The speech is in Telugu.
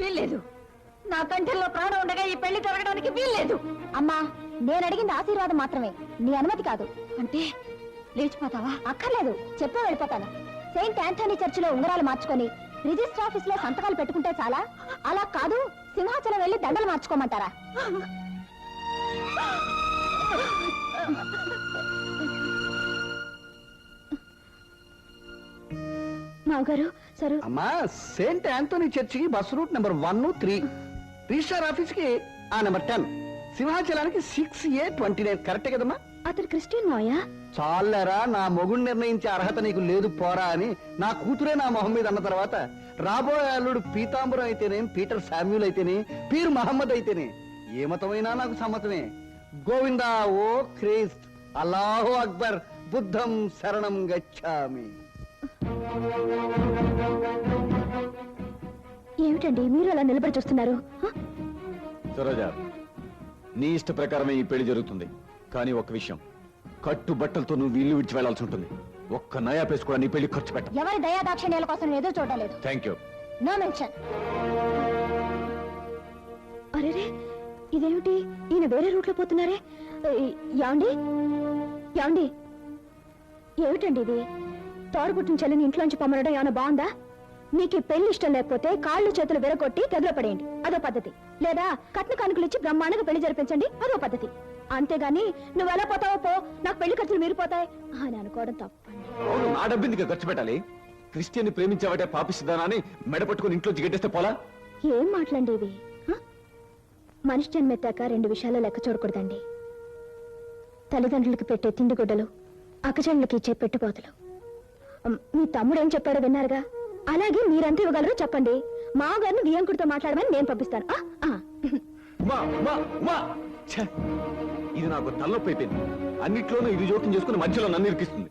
వీల్లేదు. నా కంఠంలో ప్రాణం ఉండగా ఈ పెళ్లి జరగడానికి వీల్లేదు. అమ్మా, నేను అడిగింది ఆశీర్వాదం మాత్రమే, నీ అనుమతి కాదు. అంటే లేచిపోతావా? అక్కర్లేదు, చెప్పే వెళ్ళిపోతాను. సెయింట్ ఆంథోనీ చర్చిలో ఉంగరాలు మార్చుకొని రిజిస్టర్ ఆఫీస్ లో సంతకాలు పెట్టుకుంటే చాలా? అలా కాదు, సింహాచలం వెళ్లి దండలు మార్చుకోమంటారా? మావగారు సరు. అమ్మా, సెయింట్ ఆంథోనీ చర్చికి bus route number 1, 3, register office కి ఆ నెంబర్ 10, సింహాచలానికి 6A29. కరెక్టే కదమ్మా? అతను క్రిస్టియన్ మాయా? చాలరా, నా మొగుడు నిర్ణయించే అర్హత నీకు లేదు పోరా అని నా కూతురే నా మొహం మీద అన్న తర్వాత రాబోయే అల్లుడు పీతాంబరం అయితేనే, పీటర్ శామ్యూల్ అయితేనే, పీర్ మహమ్మద్ అయితేనే ఏ మతమైనా నాకు సమ్మతమే. గోవిందా ఓ క్రీస్త్, అల్లాహు అక్బర్, బుద్ధం శరణం గచ్ఛామి. ఏమిటండి మీరు అలా నిలబడి చూస్తున్నారు? సరోజా, నీ ఇష్ట ప్రకారమే ఈ పెళ్లి జరుగుతుంది. కానీ ఒక విషయం, కట్టు బట్టలతో నువ్వు ఇల్లు విడిచి వెళ్లాల్సి ఉంటుంది. ఒక్క నయా పేసు కూడా నీ పెళ్లి ఖర్చు పెట్ట. ఎవరి దయా దాక్షిణ్యాల కోసం నేను ఎదురు చూడలేదు. Thank you. No mention. అరేరే, ఇదేమిటి ఈయన వేరే రూట్ లో పోతున్నారే? యాండి యాండి, ఏమిటండి ఇది? తోడుబుట్టిన చెల్లిని ఇంట్లోంచి పొమ్మనడం ఏమైనా బాగుందా? నీకు ఈ పెళ్లి ఇష్టం లేకపోతే కాళ్ళు చేతులు విరగొట్టి గదిలో పడేయండి, అదో పద్ధతి. లేదా కట్న కానుకలు ఇచ్చి బ్రహ్మాండంగా పెళ్లి జరిపించండి, అదో పద్ధతి. అంతేగాని నువ్వు ఎలా పోతావో పో, నాకు పెళ్లి ఖర్చులు మీరిపోతాయి అని అనుకోవడం తప్పండి. అవును, నా డబ్బిందుకు ఖర్చు పెట్టాలి? క్రిస్టియన్ ప్రేమించావటే పాపిస్తుందా అని మెడ పట్టుకుని ఇంట్లో జిగట్టేస్తే పోలా? ఏం మాట్లాడండి ఇవి? మనిషి జన్మెత్తాక 2 విషయాలు లెక్క చూడకూడదండి. తల్లిదండ్రులకి పెట్టే తిండి గుడ్డలు, అక్కచెళ్ళకి ఇచ్చే పెట్టుబోతులు. మీ తమ్ముడు ఏం చెప్పాడో విన్నారుగా, అలాగే మీరంతా ఇవ్వగలరో చెప్పండి. మామగారిని వియంకుడితో మాట్లాడమని నేను పంపిస్తాను. ఇది నాకు తలనొప్పి అయిపోయింది. అన్నిట్లోనూ ఇది జోక్యం చేసుకుని మధ్యలో నన్ను ఇరికిస్తుంది.